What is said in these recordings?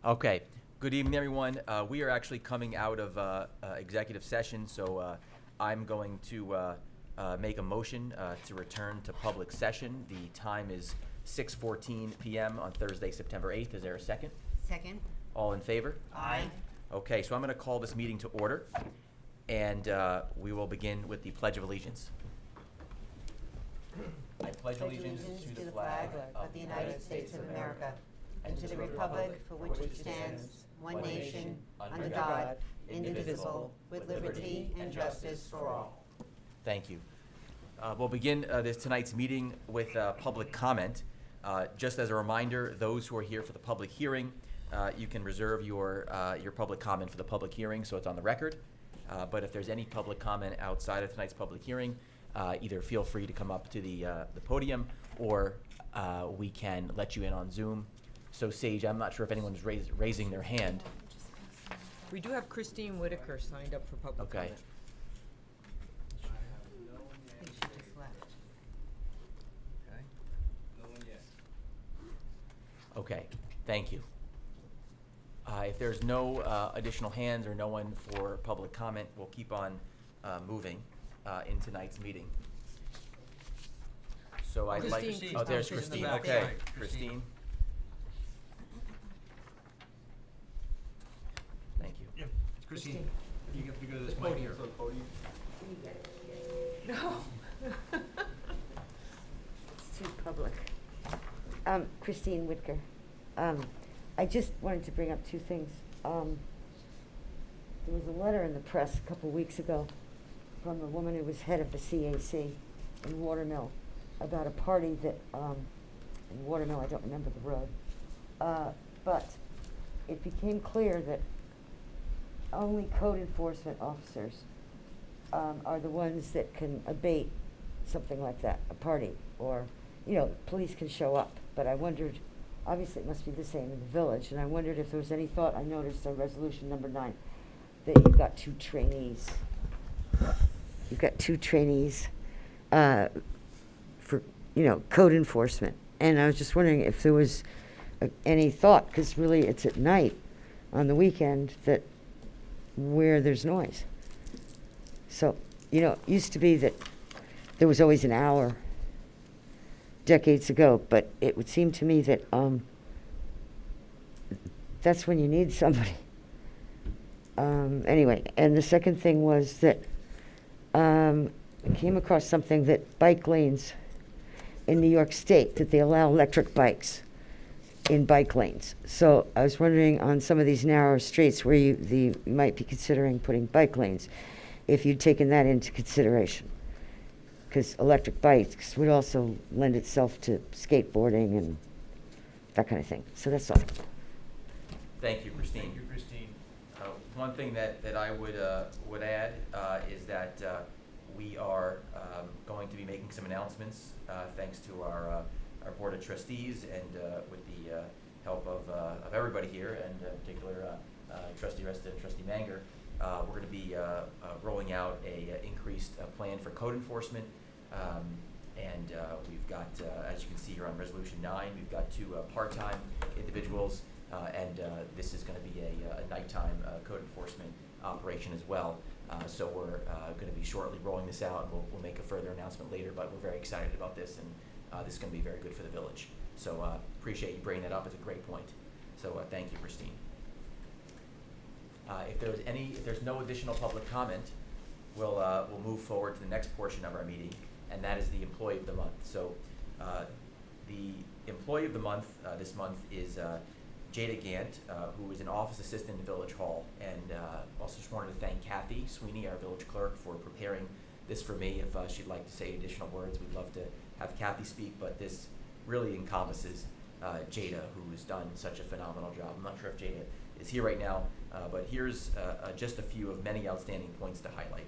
Okay. Good evening, everyone. We are actually coming out of executive session, so I'm going to make a motion to return to public session. The time is 6:14 p.m. on Thursday, September 8th. Is there a second? Second. All in favor? Aye. Okay, so I'm going to call this meeting to order, and we will begin with the Pledge of Allegiance. I pledge allegiance to the flag of the United States of America and to the republic for which it stands, one nation, under God, indivisible, with liberty and justice for all. Thank you. We'll begin tonight's meeting with public comment. Just as a reminder, those who are here for the public hearing, you can reserve your public comment for the public hearing, so it's on the record. But if there's any public comment outside of tonight's public hearing, either feel free to come up to the podium, or we can let you in on Zoom. So Sage, I'm not sure if anyone's raising their hand. We do have Christine Whitaker signed up for public Okay. comment. I think she just left. Okay. No one yet. Okay, thank you. If there's no additional hands or no one for public comment, we'll keep on moving in tonight's meeting. So I'd like, Christine, oh, there's she's in the Christine, back. okay. Right, Christine. Christine. Thank you. Yep. Christine, you have to go to this mic here. No. It's too public. Christine Whitaker. I just wanted to bring up two things. There was a letter in the press a couple weeks ago from the woman who was head of the CAC in Watermill about a party that, in Watermill, I don't remember the road, but it became clear that only code enforcement officers are the ones that can abate something like that, a party, or, police can show up. But I wondered, obviously it must be the same in the village, and I wondered if there was any thought. I noticed on resolution number 9 that you've got two trainees. You've got two trainees for, code enforcement. And I was just wondering if there was any thought, because really it's at night on the weekend that where there's noise. So, it used to be that there was always an hour decades ago, but it would seem to me that that's when you need somebody. Anyway, and the second thing was that I came across something that bike lanes in New York State, that they allow electric bikes in bike lanes. So I was wondering, on some of these narrow streets where you might be considering putting bike lanes, if you'd taken that into consideration. Because electric bikes would also lend itself to skateboarding and that kind of thing. So that's all. Thank you, Christine. Thank you, Christine. One thing that I would add is that we are going to be making some announcements thanks to our Board of Trustees and with the help of everybody here, and in particular Trustee Resta and Trustee Manger. We're going to be rolling out a increased plan for code enforcement, and we've got, as you can see here on Resolution 9, we've got two part-time individuals, and this is going to be a nighttime code enforcement operation as well. So we're going to be shortly rolling this out, and we'll make a further announcement later, but we're very excited about this, and this is going to be very good for the village. So appreciate you bringing that up. It's a great point. So thank you, Christine. If there's no additional public comment, we'll move forward to the next portion of our meeting, and that is the Employee of the Month. So the Employee of the Month this month is Jada Gant, who is an office assistant in Village Hall, and also just wanted to thank Kathy Sweeney, our village clerk, for preparing this for me. If she'd like to say additional words, we'd love to have Kathy speak, but this really encompasses Jada, who has done such a phenomenal job. I'm not sure if Jada is here right now, but here's just a few of many outstanding points to highlight.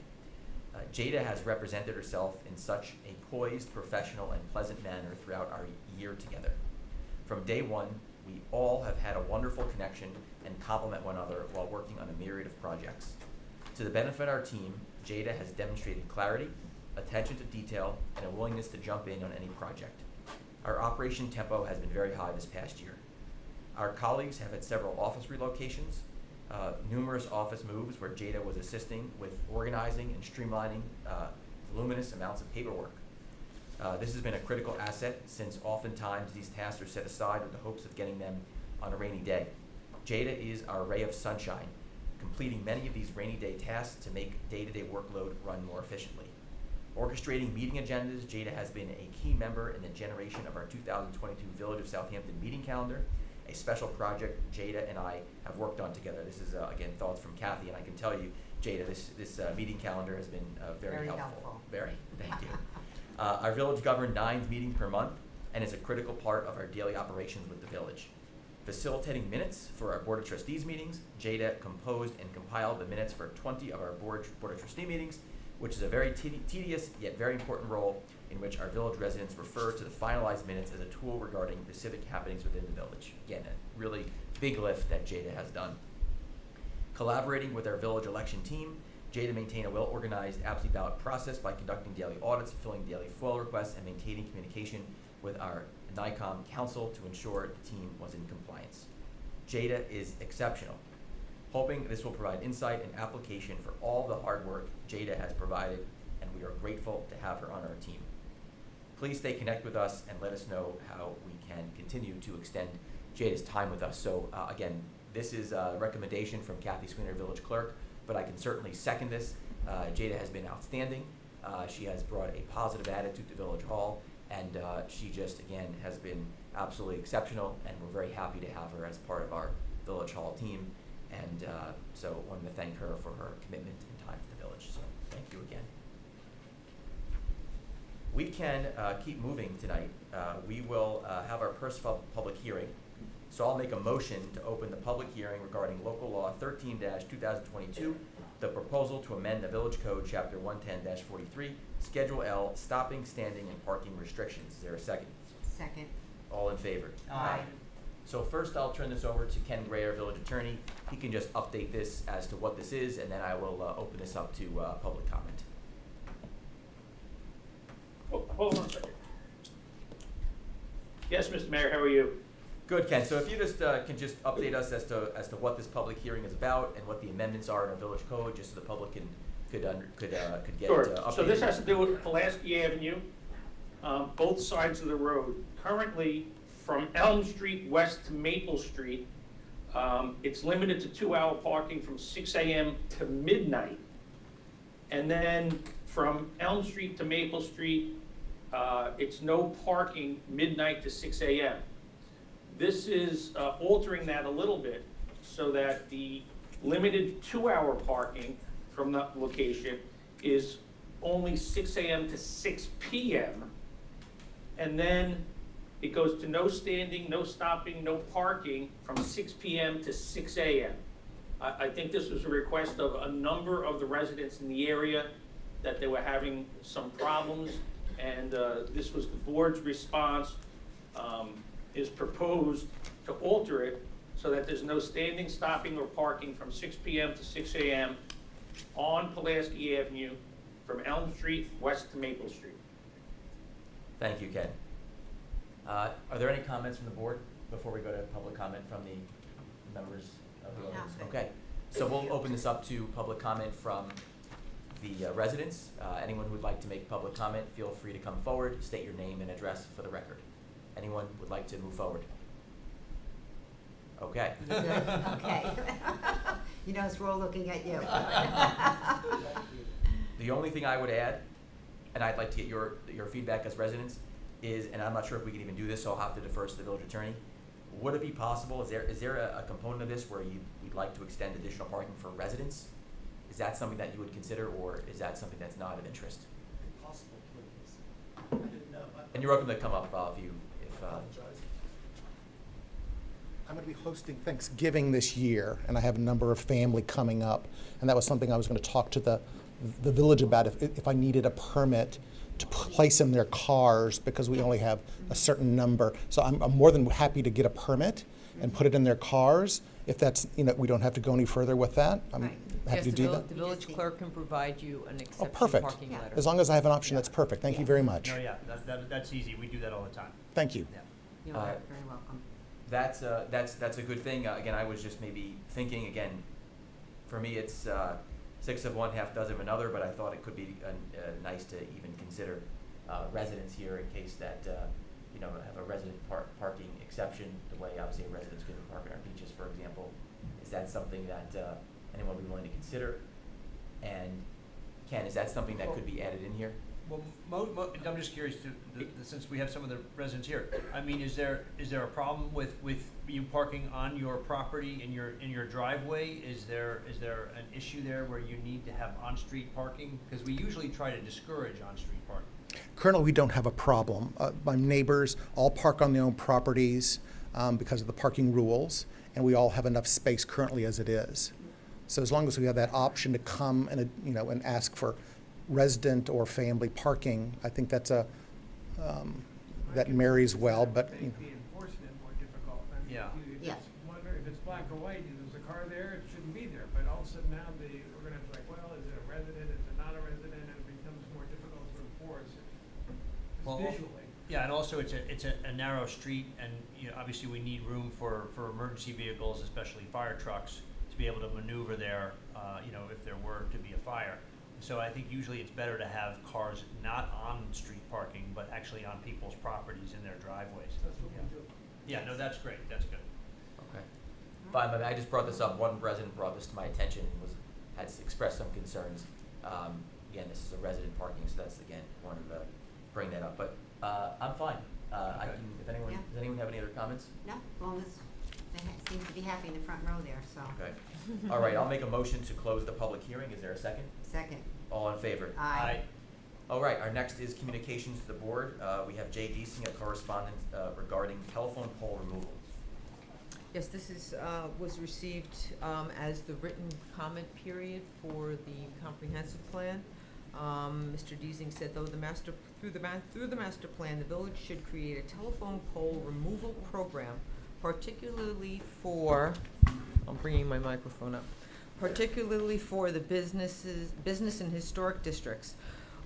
Jada has represented herself in such a poised, professional, and pleasant manner throughout our year together. From day one, we all have had a wonderful connection and complement one another while working on a myriad of projects. To the benefit of our team, Jada has demonstrated clarity, attention to detail, and a willingness to jump in on any project. Our operation tempo has been very high this past year. Our colleagues have had several office relocations, numerous office moves where Jada was assisting with organizing and streamlining voluminous amounts of paperwork. This has been a critical asset since oftentimes these tasks are set aside with the hopes of getting them on a rainy day. Jada is our ray of sunshine, completing many of these rainy day tasks to make day-to-day workload run more efficiently. Orchestrating meeting agendas, Jada has been a key member in the generation of our 2022 Village of Southampton meeting calendar, a special project Jada and I have worked on together. This is, again, thoughts from Kathy, and I can tell you, Jada, this meeting calendar has been very helpful. Very, thank you. Our village governed 9 meetings per month and is a critical part of our daily operations with the village. Facilitating minutes for our Board of Trustees meetings, Jada composed and compiled the minutes for 20 of our Board of Trustee meetings, which is a very tedious yet very important role in which our village residents refer to the finalized minutes as a tool regarding the civic happenings within the village. Again, a really big lift that Jada has done. Collaborating with our village election team, Jada maintained a well-organized absentee ballot process by conducting daily audits, filling daily FOIL requests, and maintaining communication with our NICOM council to ensure the team was in compliance. Jada is exceptional. Hoping this will provide insight and application for all the hard work Jada has provided, and we are grateful to have her on our team. Please stay connected with us and let us know how we can continue to extend Jada's time with us. So again, this is a recommendation from Kathy Sweeney, village clerk, but I can certainly second this. Jada has been outstanding. She has brought a positive attitude to Village Hall, and she just, again, has been absolutely exceptional, and we're very happy to have her as part of our Village Hall team. And so I wanted to thank her for her commitment and time to the village. So thank you again. We can keep moving tonight. We will have our first public hearing. So I'll make a motion to open the public hearing regarding local law 13-2022, the proposal to amend the Village Code, Chapter 110-43, Schedule L, stopping, standing, and parking restrictions. Is there a second? Second. All in favor? Aye. So first I'll turn this over to Ken Gray, our village attorney. He can just update this as to what this is, and then I will open this up to public comment. Hold on a second. Yes, Mr. Mayor, how are you? Good, Ken. So if you just can just update us as to what this public hearing is about and what the amendments are in our village code, just so the public could get Sure. updated. So this has to do with Pulaski Avenue, both sides of the road. Currently, from Elm Street west to Maple Street, it's limited to 2-hour parking from 6 a.m. to midnight. And then from Elm Street to Maple Street, it's no parking midnight to 6 a.m. This is altering that a little bit so that the limited 2-hour parking from the location is only 6 a.m. to 6 p.m. And then it goes to no standing, no stopping, no parking from 6 p.m. to 6 a.m. I think this was a request of a number of the residents in the area that they were having some problems, and this was the board's response. Is proposed to alter it so that there's no standing, stopping, or parking from 6 p.m. to 6 a.m. on Pulaski Avenue from Elm Street west to Maple Street. Thank you, Ken. Are there any comments from the board before we go to public comment from the members of the audience? No. Okay, so we'll open this up to public comment from the residents. Anyone who would like to make public comment, feel free to come forward, state your name and address for the record. Anyone would like to move forward? Okay. Okay. You notice we're all looking at you. The only thing I would add, and I'd like to get your feedback as residents, is, and I'm not sure if we can even do this, so I'll have to defer to the village attorney. Would it be possible, is there a component of this where you'd like to extend additional parking for residents? Is that something that you would consider, or is that something that's not of interest? Possible, please. I didn't know. And you're welcome to come up if you, Apologize. I'm going to be hosting Thanksgiving this year, and I have a number of family coming up, and that was something I was going to talk to the village about, if I needed a permit to place in their cars, because we only have a certain number. So I'm more than happy to get a permit and put it in their cars. If that's, we don't have to go any further with that. I'm Right. happy to do that. The village clerk can provide you an Oh, exception perfect. parking Yeah. letter. As long as I have an option, that's perfect. Thank you very much. No, yeah, that's easy. We do that all the time. Thank you. Yeah. You're Uh, very welcome. that's a good thing. Again, I was just maybe thinking, again, for me, it's six of one, half dozen of another, but I thought it could be nice to even consider residents here in case that, you know, have a resident parking exception, the way obviously a resident's going to park on our beaches, for example. Is that something that anyone would be willing to consider? And Ken, is that something that could be added in here? Well, I'm just curious, since we have some of the residents here, I mean, is there a problem with you parking on your property in your driveway? Is there an issue there where you need to have on-street parking? Because we usually try to discourage on-street parking. Currently, we don't have a problem. My neighbors all park on their own properties because of the parking rules, and we all have enough space currently as it is. So as long as we have that option to come and, you know, and ask for resident or family parking, I think that's that marries well, but, you know. Make the enforcement more difficult. I mean, Yeah. Yeah. if it's black or white, there's a car there, it shouldn't be there, but all of a sudden now we're gonna be like, well, is it a resident, is it not a resident, and it becomes more difficult to enforce Well, visually. Yeah, and also it's a narrow street, and you know, obviously we need room for emergency vehicles, especially fire trucks, to be able to maneuver there, you know, if there were to be a fire. So I think usually it's better to have cars not on street parking, but actually on people's properties in their driveways. That's what we do. Yeah, no, that's great, that's good. Okay. Fine, but I just brought this up. One resident brought this to my attention and had expressed some concerns. Again, this is a resident parking, so that's, again, wanted to bring that up. But I'm fine. I Okay. can, if anyone, Yeah. does anyone have any other comments? No, as long as they seem to be happy in the front row there, so. Okay. All right, I'll make a motion to close the public hearing. Is there a second? Second. All in favor? Aye. All right, our next is communications to the board. We have Jay Deasing, a correspondent regarding telephone pole removal. Yes, this is, was received as the written comment period for the comprehensive plan. Mr. Deasing said, though through the master plan, the village should create a telephone pole removal program, particularly for, I'm bringing my microphone up, particularly for the business and historic districts.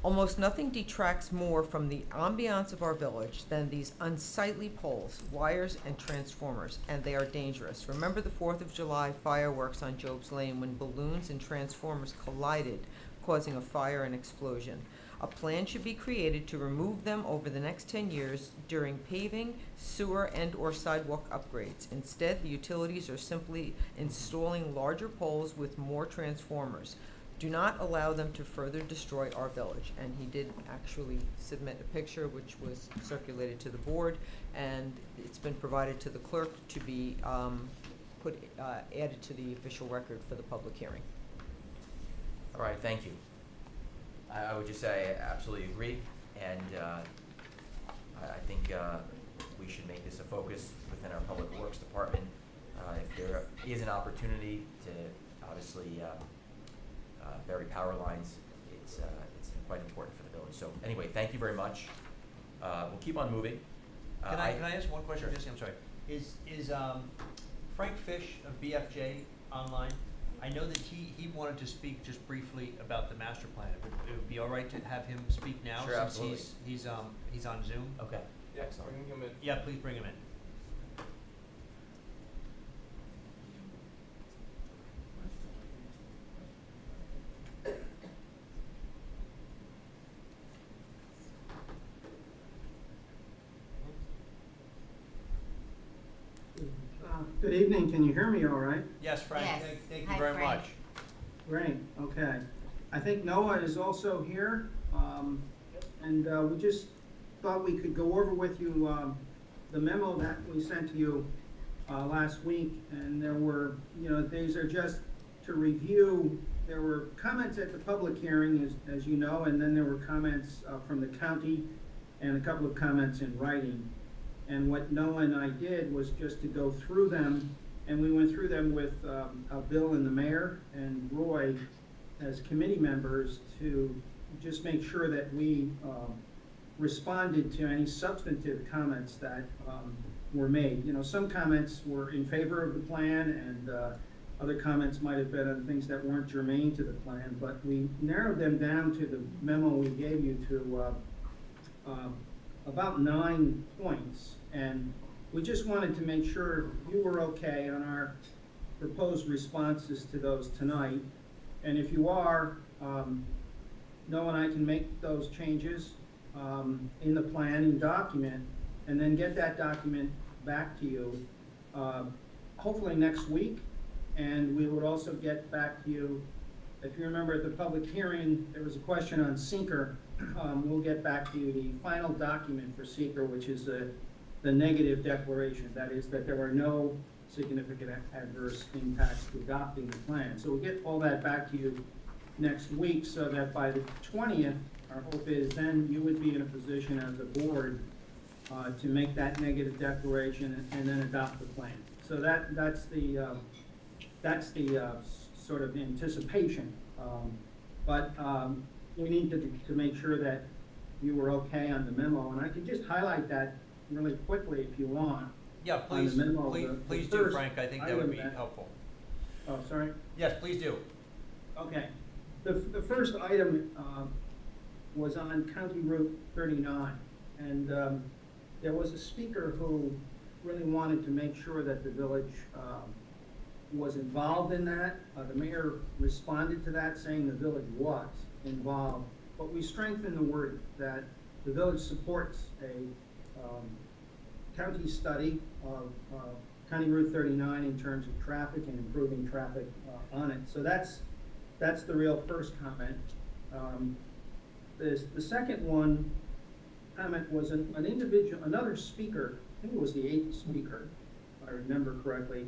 Almost nothing detracts more from the ambiance of our village than these unsightly poles, wires, and transformers, and they are dangerous. Remember the 4th of July fireworks on Job's Lane when balloons and transformers collided, causing a fire and explosion. A plan should be created to remove them over the next 10 years during paving, sewer, and/or sidewalk upgrades. Instead, the utilities are simply installing larger poles with more transformers. Do not allow them to further destroy our village. And he did actually submit a picture which was circulated to the board, and it's been provided to the clerk to be added to the official record for the public hearing. All right, thank you. I would just say I absolutely agree, and I think we should make this a focus within our Public Works Department. If there is an opportunity to obviously bury power lines, it's quite important for the village. So anyway, thank you very much. We'll keep on moving. Can I ask one question, Jesse? I'm sorry. Is Frank Fish of BFJ online? I know that he wanted to speak just briefly about the master plan. It would be all right to have him speak now, Sure, since absolutely. he's on Zoom. Okay. Yeah, Excellent. bring him in. Yeah, please bring him in. Good evening, can you hear me all right? Yes, Frank, Yes. thank you Hi, very Frank. much. Great, okay. I think Noah is also here, and we just thought we could go over with you the memo that we sent to you last week, and there were, these are just to review. There were comments at the public hearing, as you know, and then there were comments from the county and a couple of comments in writing. And what Noah and I did was just to go through them, and we went through them with Bill and the mayor and Roy as committee members to just make sure that we responded to any substantive comments that were made. Some comments were in favor of the plan, and other comments might have been on things that weren't germane to the plan, but we narrowed them down to the memo we gave you to about 9 points. And we just wanted to make sure you were okay on our proposed responses to those tonight. And if you are, Noah and I can make those changes in the planning document, and then get that document back to you, hopefully next week. And we would also get back to you, if you remember at the public hearing, there was a question on seeker. We'll get back to you the final document for seeker, which is the negative declaration. That is that there are no significant adverse impacts to adopting the plan. So we'll get all that back to you next week, so that by the 20th, our hope is then you would be in a position as a board to make that negative declaration and then adopt the plan. So that's the sort of anticipation. But we need to make sure that you were okay on the memo, and I can just highlight that really quickly if you want. Yeah, On the please, memo, please the do, first Frank, I think that would be item helpful. Oh, sorry? Yes, please do. Okay. The first item was on County Route 39, and there was a speaker who really wanted to make sure that the village was involved in that. The mayor responded to that, saying the village was involved, but we strengthened the word that the village supports a county study of County Route 39 in terms of traffic and improving traffic on it. So that's the real first comment. The second comment was an individual, another speaker, I think it was the 8th speaker, if I remember correctly,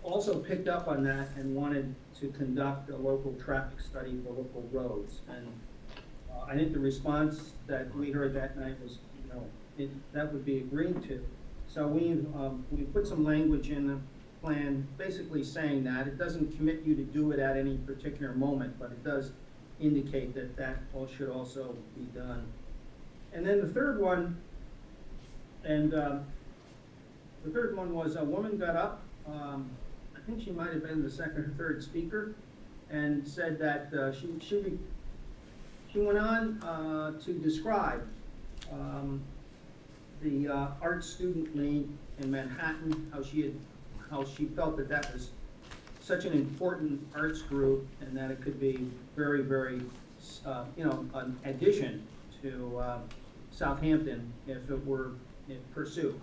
also picked up on that and wanted to conduct a local traffic study for local roads. And I think the response that we heard that night was, that would be agreed to. So we put some language in the plan basically saying that. It doesn't commit you to do it at any particular moment, but it does indicate that that should also be done. And then the third one, was a woman got up, I think she might have been the second or third speaker, and said that she went on to describe the art student league in Manhattan, how she felt that was such an important arts group, and that it could be very, very, an addition to Southampton if it were pursued.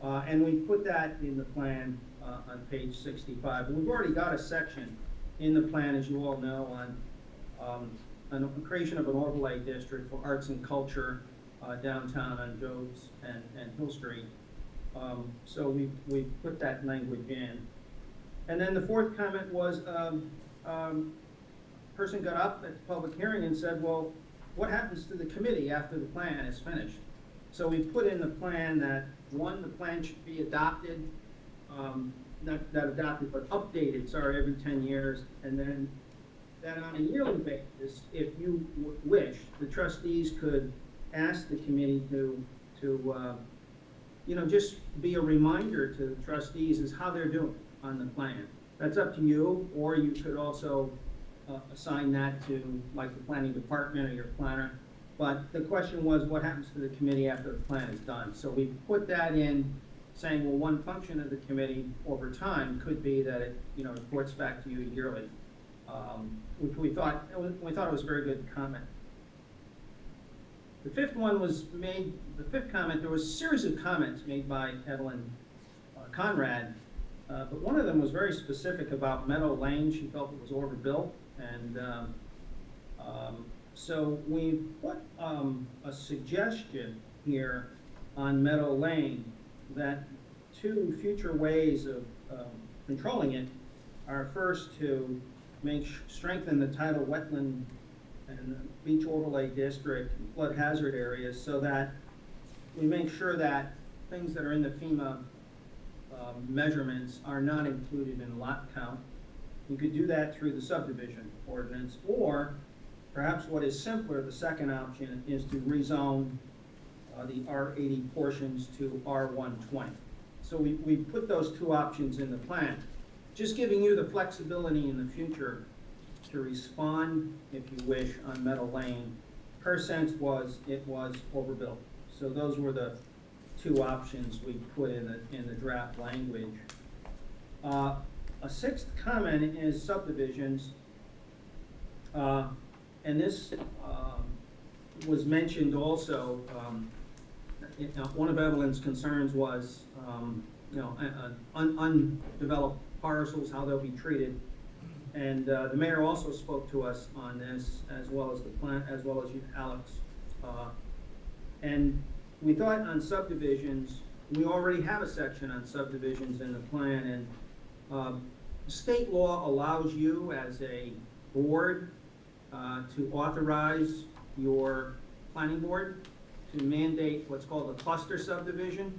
And we put that in the plan on page 65. We've already got a section in the plan, as you all know, on the creation of an overlay district for arts and culture downtown on Jobs and Hill Street. So we put that language in. And then the fourth comment was a person got up at the public hearing and said, well, what happens to the committee after the plan is finished? So we put in the plan that, one, the plan should be adopted, not adopted, but updated, every 10 years. And then that on a yearly basis, if you wish, the trustees could ask the committee to just be a reminder to the trustees as how they're doing on the plan. That's up to you, or you could also assign that to like the planning department or your planner. But the question was, what happens to the committee after the plan is done? So we put that in, saying, well, one function of the committee over time could be that it, reports back to you yearly, which we thought it was a very good comment. The fifth comment, there was a series of comments made by Evelyn Conrad, but one of them was very specific about Meadow Lane. She felt it was overbuilt, and so we put a suggestion here on Meadow Lane that two future ways of controlling it are first to strengthen the tidal wetland and beach overlay district and flood hazard areas, so that we make sure that things that are in the FEMA measurements are not included in lot count. You could do that through the subdivision ordinance, or perhaps what is simpler, the second option, is to rezone the R80 portions to R120. So we put those two options in the plan, just giving you the flexibility in the future to respond, if you wish, on Meadow Lane. Her sense was it was overbuilt. So those were the two options we put in the draft language. A sixth comment is subdivisions. And this was mentioned also, one of Evelyn's concerns was, undeveloped parcels, how they'll be treated. And the mayor also spoke to us on this, as well as as well as you, Alex. And we thought on subdivisions, we already have a section on subdivisions in the plan, and state law allows you as a board to authorize your planning board to mandate what's called a cluster subdivision.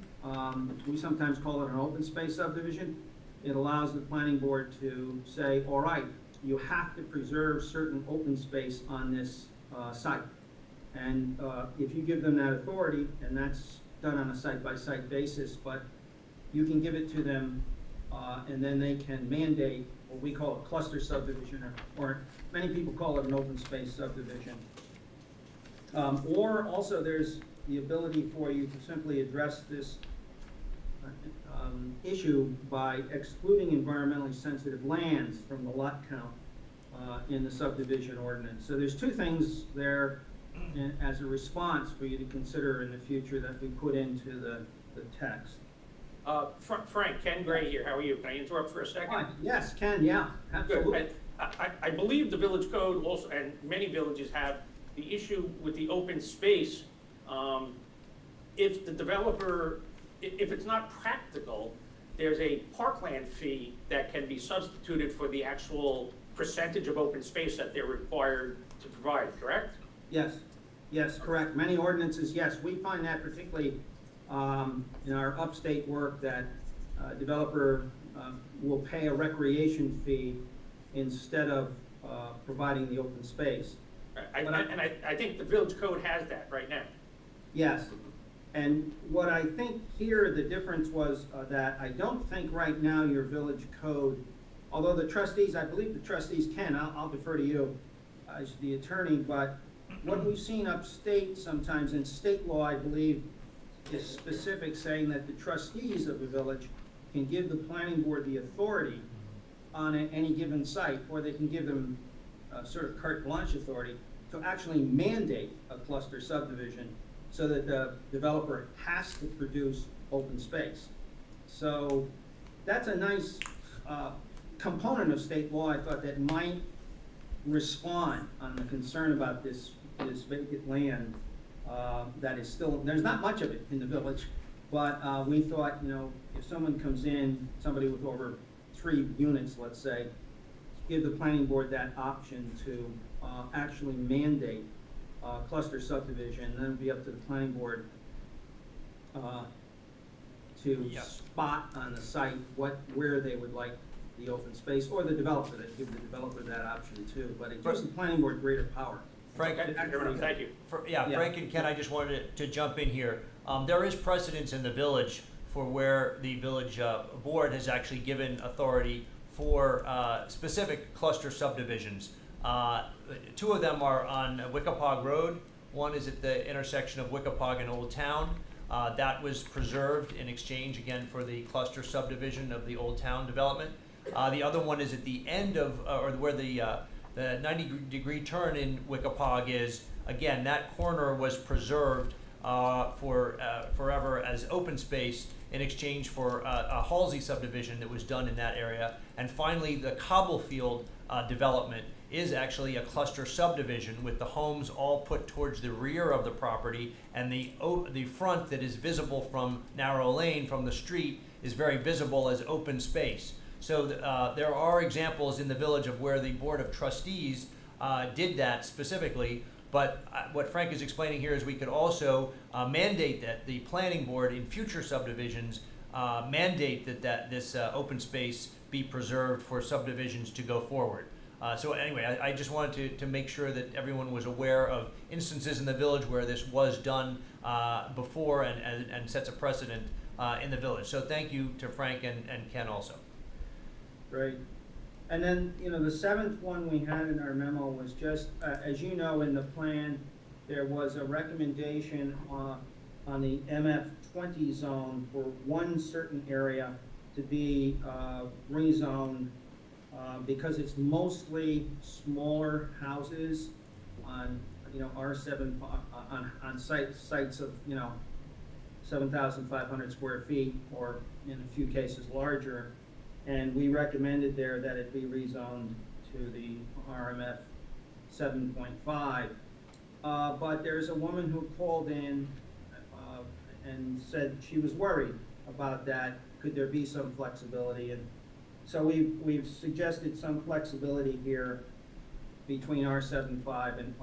We sometimes call it an open space subdivision. It allows the planning board to say, all right, you have to preserve certain open space on this site. And if you give them that authority, and that's done on a site-by-site basis, but you can give it to them, and then they can mandate what we call a cluster subdivision, or many people call it an open space subdivision. Or also there's the ability for you to simply address this issue by excluding environmentally sensitive lands from the lot count in the subdivision ordinance. So there's two things there as a response for you to consider in the future that we put into the text. Frank, Ken Gray here, how are you? Can I interrupt for a second? Hi. Yes, Ken, yeah, absolutely. Good. I believe the village code also, and many villages have the issue with the open space. If the developer, if it's not practical, there's a parkland fee that can be substituted for the actual percentage of open space that they're required to provide, correct? Yes, correct. Many ordinances, yes. We find that particularly in our upstate work, that developer will pay a recreation fee instead of providing the open space. I think the village code has that right now. Yes. And what I think here, the difference was that I don't think right now your village code, although the trustees, I believe the trustees can, I'll defer to you as the attorney, but what we've seen upstate sometimes in state law, I believe, is specific, saying that the trustees of the village can give the planning board the authority on any given site, or they can give them sort of carte blanche authority to actually mandate a cluster subdivision so that the developer has to produce open space. So that's a nice component of state law, I thought, that might respond on the concern about this vacant land that is still, there's not much of it in the village, but we thought, if someone comes in, somebody with over 3 units, let's say, give the planning board that option to actually mandate cluster subdivision, and then it'd be up to the planning board to spot on the site where they would like the open space, or the developer, they'd give the developer that option too, but it gives the planning board greater power. Frank, Thank you. Frank and Ken, I just wanted to jump in here. There is precedence in the village for where the village board has actually given authority for specific cluster subdivisions. 2 of them are on Wickapog Road. One is at the intersection of Wickapog and Old Town. That was preserved in exchange, again, for the cluster subdivision of the Old Town development. The other one is at the end of, or where the 90-degree turn in Wickapog is. Again, that corner was preserved for forever as open space in exchange for a Halsey subdivision that was done in that area. And finally, the Cobblefield development is actually a cluster subdivision with the homes all put towards the rear of the property, and the front that is visible from Narrow Lane from the street is very visible as open space. So there are examples in the village of where the Board of Trustees did that specifically, but what Frank is explaining here is we could also mandate that the planning board in future subdivisions mandate that this open space be preserved for subdivisions to go forward. So anyway, I just wanted to make sure that everyone was aware of instances in the village where this was done before and sets a precedent in the village. So thank you to Frank and Ken also. Great. And then, the 7th one we had in our memo was just, as you know, in the plan, there was a recommendation on the MF 20 zone for one certain area to be rezoned because it's mostly smaller houses on, R7, on sites of, 7,500 square feet, or in a few cases larger. And we recommended there that it be rezoned to the RMF 7.5. But there's a woman who called in and said she was worried about that. Could there be some flexibility? And so we've suggested some flexibility here between R7.5 and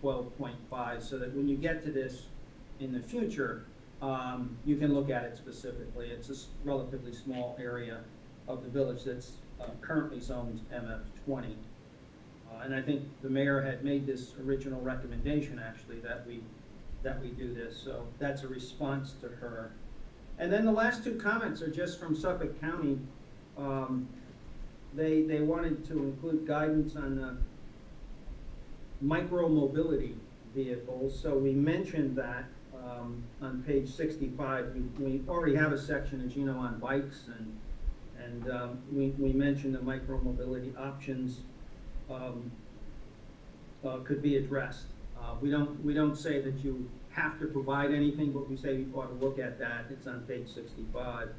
R12.5, so that when you get to this in the future, you can look at it specifically. It's a relatively small area of the village that's currently zoned MF20. And I think the mayor had made this original recommendation, actually, that we do this. So that's a response to her. And then the last two comments are just from Suffolk County. They wanted to include guidance on the micro-mobility vehicles. So we mentioned that on page 65. We already have a section, as you know, on bikes, and we mentioned the micro-mobility options could be addressed. We don't say that you have to provide anything, but we say you ought to look at that. It's on page 65.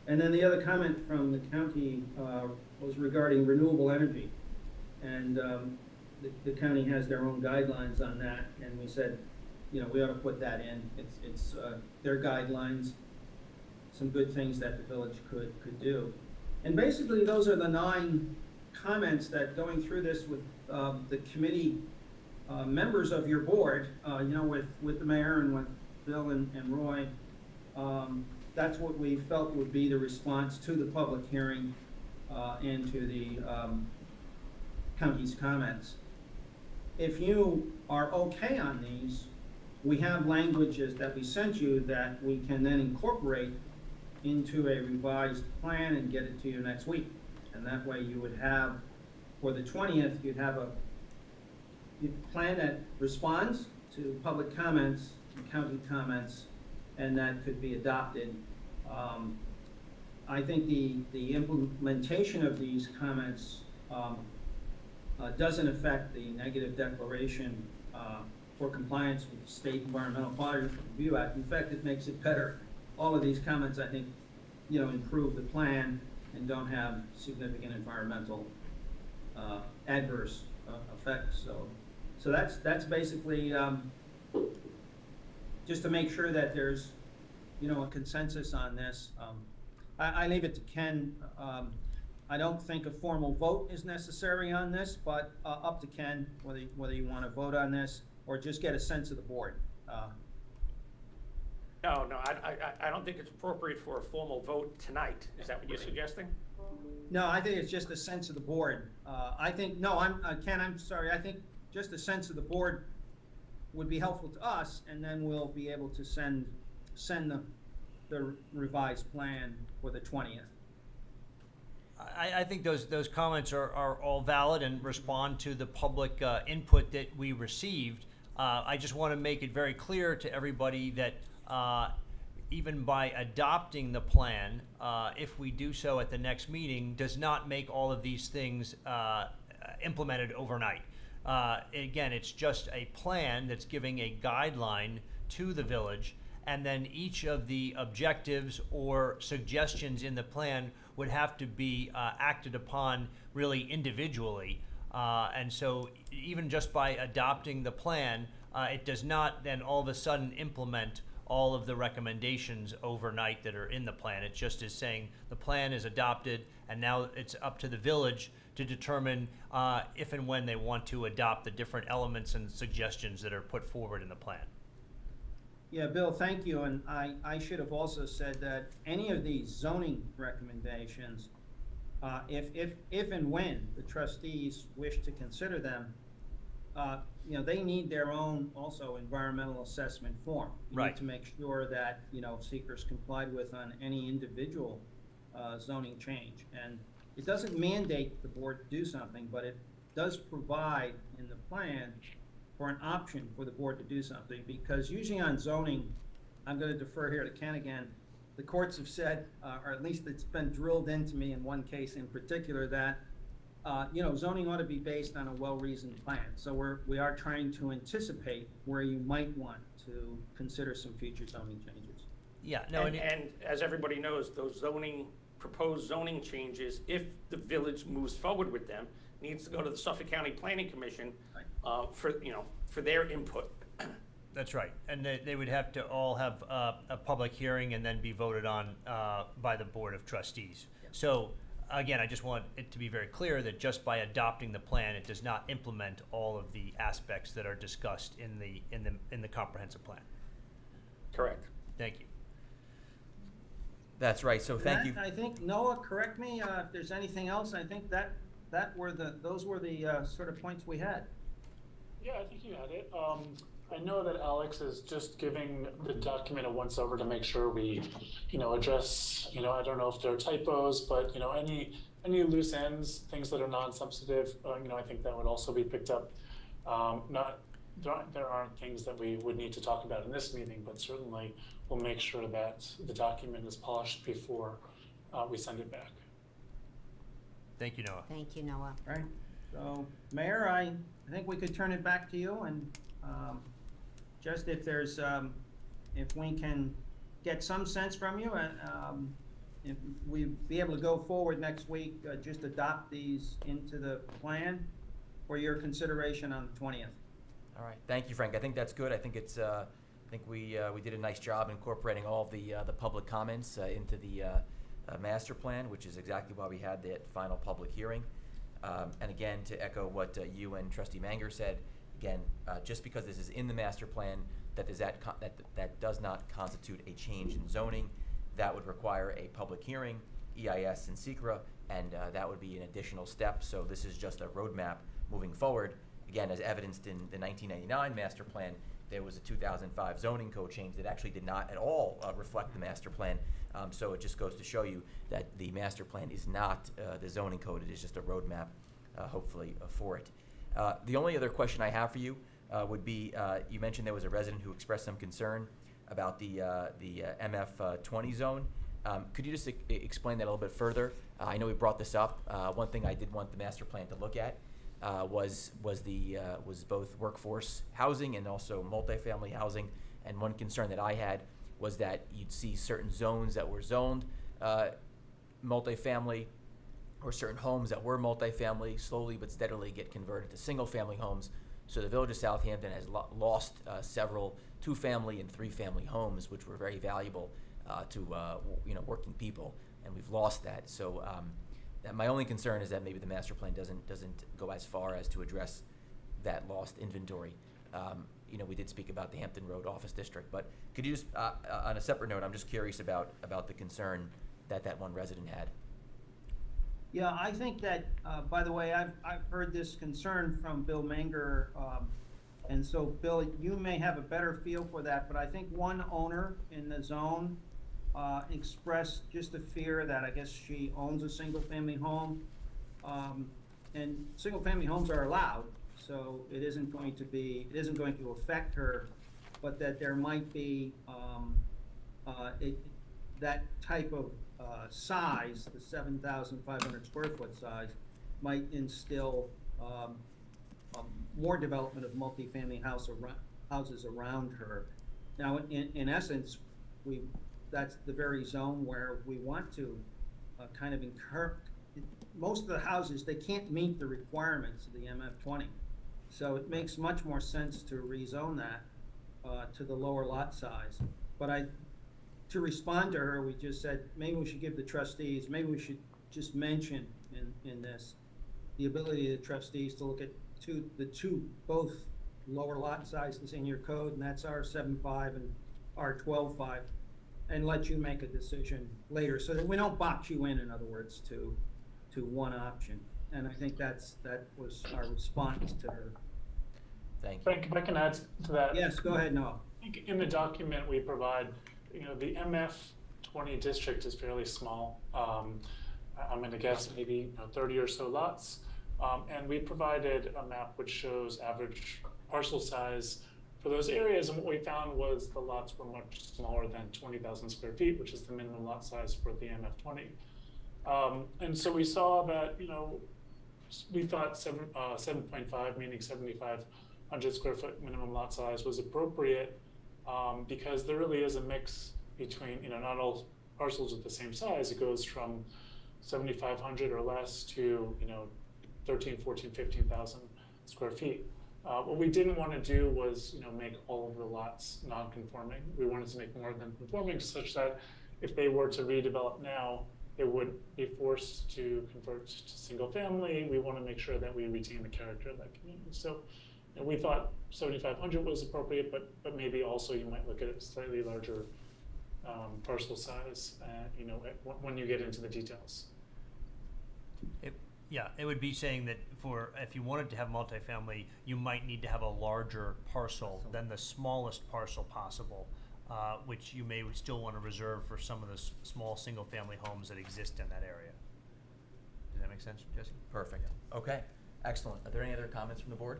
And then the other comment from the county was regarding renewable energy. And the county has their own guidelines on that, and we said, we ought to put that in. It's their guidelines, some good things that the village could do. And basically, those are the 9 comments that, going through this with the committee members of your board, with the mayor and with Bill and Roy, that's what we felt would be the response to the public hearing and to the county's comments. If you are okay on these, we have languages that we sent you that we can then incorporate into a revised plan and get it to you next week. And that way you would have, for the 20th, you'd have a plan that responds to public comments and county comments, and that could be adopted. I think the implementation of these comments doesn't affect the negative declaration for compliance with the State Environmental Quality Review Act. In fact, it makes it better. All of these comments, I think, improve the plan and don't have significant environmental adverse effects. So that's basically just to make sure that there's a consensus on this. I leave it to Ken. I don't think a formal vote is necessary on this, but up to Ken whether you want to vote on this or just get a sense of the board. No, I don't think it's appropriate for a formal vote tonight. Is that what you're suggesting? No, I think it's just a sense of the board. Ken, I'm sorry. I think just a sense of the board would be helpful to us, and then we'll be able to send the revised plan for the 20th. I think those comments are all valid and respond to the public input that we received. I just want to make it very clear to everybody that even by adopting the plan, if we do so at the next meeting, does not make all of these things implemented overnight. Again, it's just a plan that's giving a guideline to the village, and then each of the objectives or suggestions in the plan would have to be acted upon really individually. And so even just by adopting the plan, it does not then all of a sudden implement all of the recommendations overnight that are in the plan. It just is saying the plan is adopted, and now it's up to the village to determine if and when they want to adopt the different elements and suggestions that are put forward in the plan. Yeah, Bill, thank you. And I should have also said that any of these zoning recommendations, if and when the trustees wish to consider them, they need their own also environmental assessment form. You need to make sure that, seekers complied with on any individual zoning change. And it doesn't mandate the board to do something, but it does provide in the plan for an option for the board to do something, because usually on zoning, I'm gonna defer here to Ken again. The courts have said, or at least it's been drilled into me in one case in particular, that zoning ought to be based on a well-reasoned plan. So we are trying to anticipate where you might want to consider some future zoning changes. Yeah, no, And as everybody knows, those proposed zoning changes, if the village moves forward with them, needs to go to the Suffolk County Planning Commission, for their input. that's right. And they would have to all have a public hearing and then be voted on by the Board of Trustees. So, again, I just want it to be very clear that just by adopting the plan, it does not implement all of the aspects that are discussed in the comprehensive plan. Correct. Thank you. That's right, so thank you. I think, Noah, correct me if there's anything else. I think those were the sort of points we had. Yeah, I think you had it. I know that Alex is just giving the document a once over to make sure we, address, I don't know if there are typos, but, any loose ends, things that are non-substantive, I think that would also be picked up. There aren't things that we would need to talk about in this meeting, but certainly we'll make sure that the document is polished before we send it back. Thank you, Noah. Thank you, Noah. Right. So, Mayor, I think we could turn it back to you, and just if there's, if we can get some sense from you, and if we be able to go forward next week, just adopt these into the plan for your consideration on the 20th. All right, thank you, Frank. I think that's good. I think it's, I think we did a nice job incorporating all of the public comments into the master plan, which is exactly why we had that final public hearing. And again, to echo what you and Trustee Manger said, again, just because this is in the master plan, that does not constitute a change in zoning. That would require a public hearing, EIS and SECRA, and that would be an additional step. So this is just a roadmap moving forward. Again, as evidenced in the 1999 master plan, there was a 2005 zoning code change that actually did not at all reflect the master plan. So it just goes to show you that the master plan is not the zoning code. It is just a roadmap, hopefully, for it. The only other question I have for you would be, you mentioned there was a resident who expressed some concern about the MF 20 zone. Could you just explain that a little bit further? I know we brought this up. One thing I did want the master plan to look at was both workforce housing and also multifamily housing. And one concern that I had was that you'd see certain zones that were zoned multifamily, or certain homes that were multifamily slowly but steadily get converted to single-family homes. So the Village of Southampton has lost several two-family and three-family homes, which were very valuable to working people, and we've lost that. So my only concern is that maybe the master plan doesn't go as far as to address that lost inventory. We did speak about the Hampton Road Office District, but could you just, on a separate note, I'm just curious about the concern that one resident had. Yeah, I think that, by the way, I've heard this concern from Bill Manger, and so Bill, you may have a better feel for that, but I think one owner in the zone expressed just a fear that I guess she owns a single-family home, and single-family homes are allowed, so it isn't going to affect her, but that there might be that type of size, the 7,500 square foot size, might instill more development of multifamily houses around her. Now, in essence, that's the very zone where we want to kind of encourage. Most of the houses, they can't meet the requirements of the MF20. So it makes much more sense to rezone that to the lower lot size. But to respond to her, we just said, maybe we should give the trustees, maybe we should just mention in this, the ability of the trustees to look at both lower lot sizes in your code, and that's R7.5 and R12.5, and let you make a decision later, so that we don't box you in other words, to one option. And I think that was our response to her. Thank you. Frank, if I can add to that. Yes, go ahead, Noah. I think in the document we provide, the MF20 district is fairly small. I'm going to guess maybe 30 or so lots. And we provided a map which shows average parcel size for those areas. And what we found was the lots were much smaller than 20,000 square feet, which is the minimum lot size for the MF20. And so we saw that, we thought 7.5, meaning 7,500 square foot minimum lot size was appropriate, because there really is a mix between, not all parcels are the same size. It goes from 7,500 or less to, 13, 14, 15,000 square feet. What we didn't want to do was, make all of the lots non-conforming. We wanted to make more of them conforming, such that if they were to redevelop now, they would be forced to convert to single family. We want to make sure that we retain the character of that community. So we thought 7,500 was appropriate, but maybe also you might look at a slightly larger parcel size, when you get into the details. It would be saying that if you wanted to have multifamily, you might need to have a larger parcel than the smallest parcel possible, which you may still want to reserve for some of the small single-family homes that exist in that area. Does that make sense, Jesse? Perfect. Okay, excellent. Are there any other comments from the board?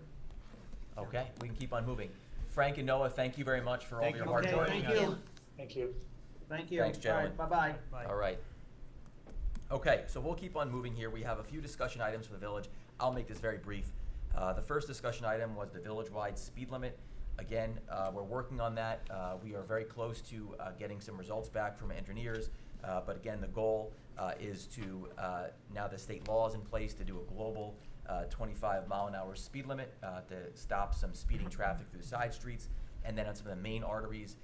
Okay, we can keep on moving. Frank and Noah, thank you very much for all your hard work. Thank you. Thank you. Thank you. Thanks, gentlemen. All right, bye-bye. Bye. All right. Okay, so we'll keep on moving here. We have a few discussion items for the village. I'll make this very brief. The first discussion item was the village-wide speed limit. Again, we're working on that. We are very close to getting some results back from engineers. But again, the goal is to, now the state law is in place, to do a global 25-mile-an-hour speed limit to stop some speeding traffic through the side streets. And then on some of the main arteries,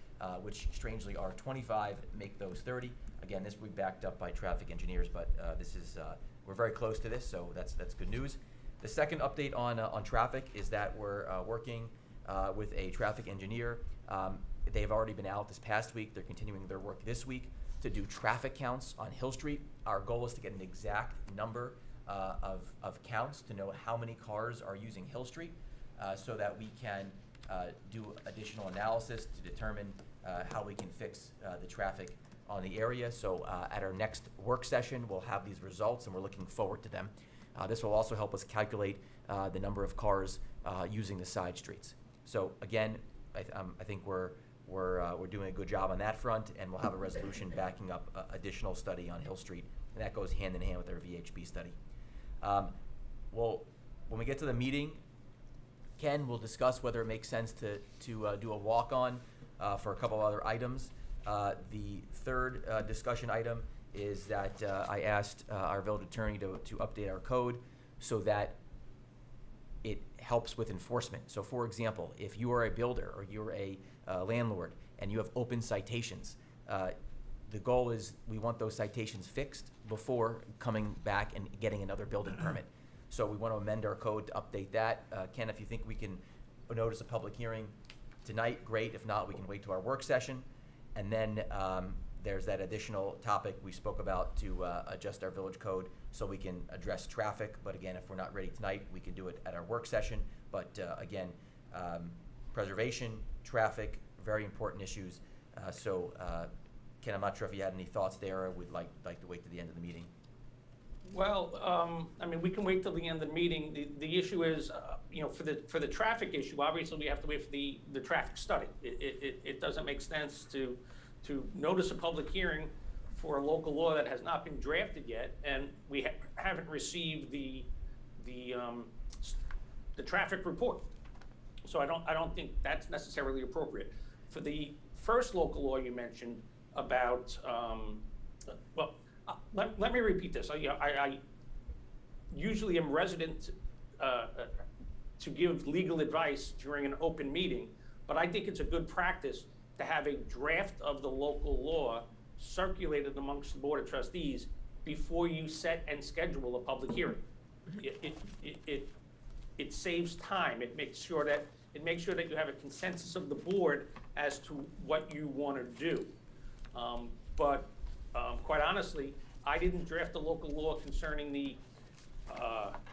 which strangely are 25, make those 30. Again, this will be backed up by traffic engineers, but this is, we're very close to this, so that's good news. The second update on traffic is that we're working with a traffic engineer. They've already been out this past week. They're continuing their work this week to do traffic counts on Hill Street. Our goal is to get an exact number of counts to know how many cars are using Hill Street, so that we can do additional analysis to determine how we can fix the traffic on the area. So at our next work session, we'll have these results, and we're looking forward to them. This will also help us calculate the number of cars using the side streets. So again, I think we're doing a good job on that front, and we'll have a resolution backing up additional study on Hill Street, and that goes hand in hand with our VHB study. Well, when we get to the meeting, Ken will discuss whether it makes sense to do a walk-on for a couple other items. The third discussion item is that I asked our village attorney to update our code so that it helps with enforcement. So for example, if you are a builder or you're a landlord and you have open citations, the goal is we want those citations fixed before coming back and getting another building permit. So we want to amend our code to update that. Ken, if you think we can notice a public hearing tonight, great. If not, we can wait to our work session. And then there's that additional topic we spoke about to adjust our village code so we can address traffic. But again, if we're not ready tonight, we can do it at our work session. But again, preservation, traffic, very important issues. So Ken, I'm not sure if you had any thoughts there, or would like to wait to the end of the meeting. Well, I mean, we can wait till the end of the meeting. The issue is, for the traffic issue, obviously we have to wait for the traffic study. It doesn't make sense to notice a public hearing for a local law that has not been drafted yet, and we haven't received the traffic report. So I don't think that's necessarily appropriate. For the first local law you mentioned about, let me repeat this. I usually am resident to give legal advice during an open meeting, but I think it's a good practice to have a draft of the local law circulated amongst the Board of Trustees before you set and schedule a public hearing. It saves time. It makes sure that you have a consensus of the board as to what you want to do. But quite honestly, I didn't draft a local law concerning the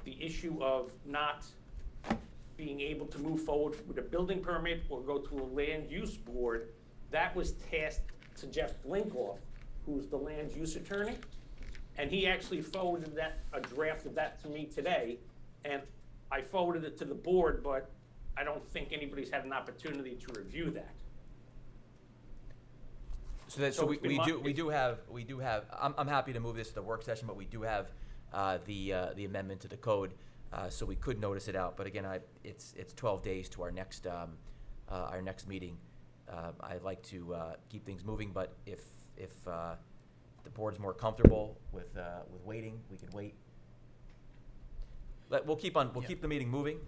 issue of not being able to move forward with a building permit or go to a land use board. That was tasked to Jeff Blinkoff, who's the land use attorney, and he actually forwarded a draft of that to me today, and I forwarded it to the board, but I don't think anybody's had an opportunity to review that. So it's been we do have, I'm happy to move this to the work session, but we do have the amendment to the code, so we could notice it out. But again, it's 12 days to our next meeting. I'd like to keep things moving, but if the board's more comfortable with waiting, we could wait. We'll keep the meeting moving,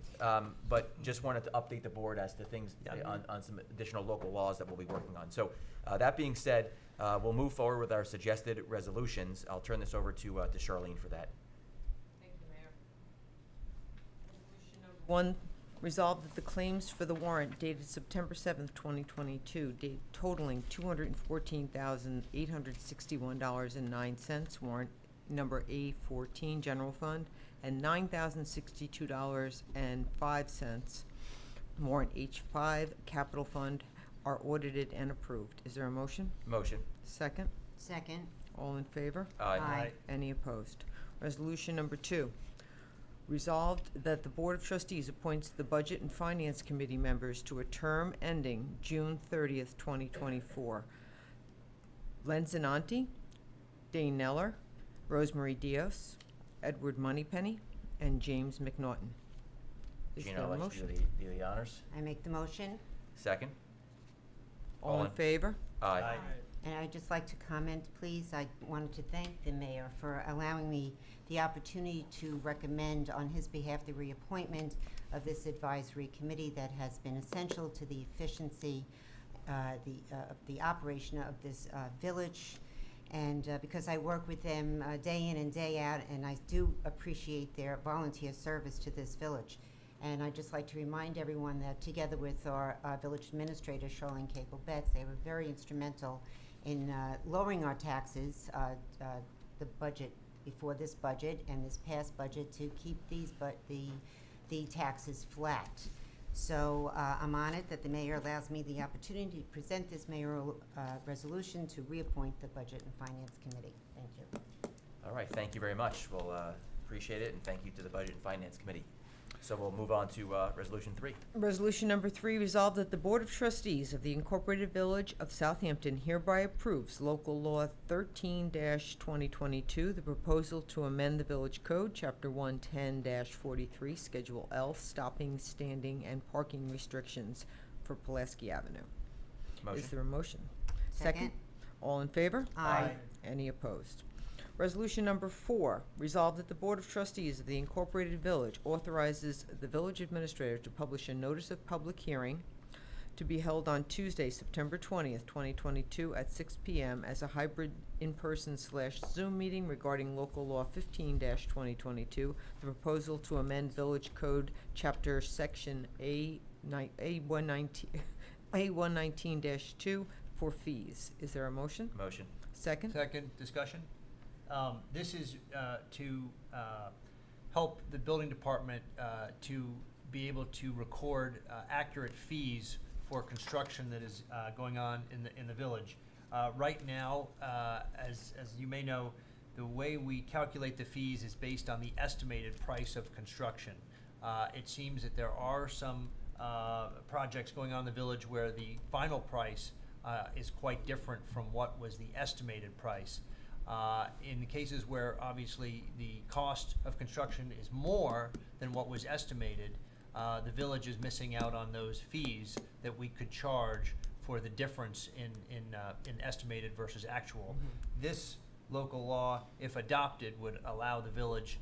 but just wanted to update the board as to things on some additional local laws that we'll be working on. So that being said, we'll move forward with our suggested resolutions. I'll turn this over to Charlene for that. Thank you, Mayor. Resolution number 1, resolved that the claims for the warrant dated September 7th, 2022, totaling $214,861.09, warrant number A14, General Fund, and $9,062.05, warrant H5, Capital Fund, are audited and approved. Is there a motion? Motion. Second? Second. All in favor? Aye. Any opposed? Resolution number 2, resolved that the Board of Trustees appoints the Budget and Finance Committee members to a term ending June 30th, 2024. Len Zinanti, Dane Neller, Rosemary Dios, Edward Moneypenny, and James McNaughton. Is Gina, there I'll a let you motion? do the honors. I make the motion. Second. All in favor? Aye. And I'd just like to comment, please. I wanted to thank the mayor for allowing me the opportunity to recommend on his behalf the reappointment of this advisory committee that has been essential to the efficiency, the operation of this village. And because I work with them day in and day out, and I do appreciate their volunteer service to this village. And I'd just like to remind everyone that together with our village administrator, Charlene Cagle-Betts, they were very instrumental in lowering our taxes, the budget before this budget and this past budget, to keep the taxes flat. So I'm honored that the mayor allows me the opportunity to present this mayoral resolution to reappoint the Budget and Finance Committee. Thank you. All right, thank you very much. We'll appreciate it, and thank you to the Budget and Finance Committee. So we'll move on to Resolution 3. Resolution number 3, resolved that the Board of Trustees of the Incorporated Village of Southampton hereby approves Local Law 13-2022, the proposal to amend the Village Code, Chapter 110-43, Schedule L, stopping, standing, and parking restrictions for Pulaski Avenue. Motion. Is there a motion? Second. All in favor? Aye. Any opposed? Resolution number 4, resolved that the Board of Trustees of the Incorporated Village authorizes the village administrator to publish a notice of public hearing to be held on Tuesday, September 20th, 2022 at 6 p.m. as a hybrid in-person/Zoom meeting regarding Local Law 15-2022, the proposal to amend Village Code Chapter Section A119-2 for fees. Is there a motion? Motion. Second? Second, discussion. This is to help the building department to be able to record accurate fees for construction that is going on in the village. Right now, as you may know, the way we calculate the fees is based on the estimated price of construction. It seems that there are some projects going on in the village where the final price is quite different from what was the estimated price. In the cases where obviously the cost of construction is more than what was estimated, the village is missing out on those fees that we could charge for the difference in estimated versus actual. Mm-hmm. This local law, if adopted, would allow the village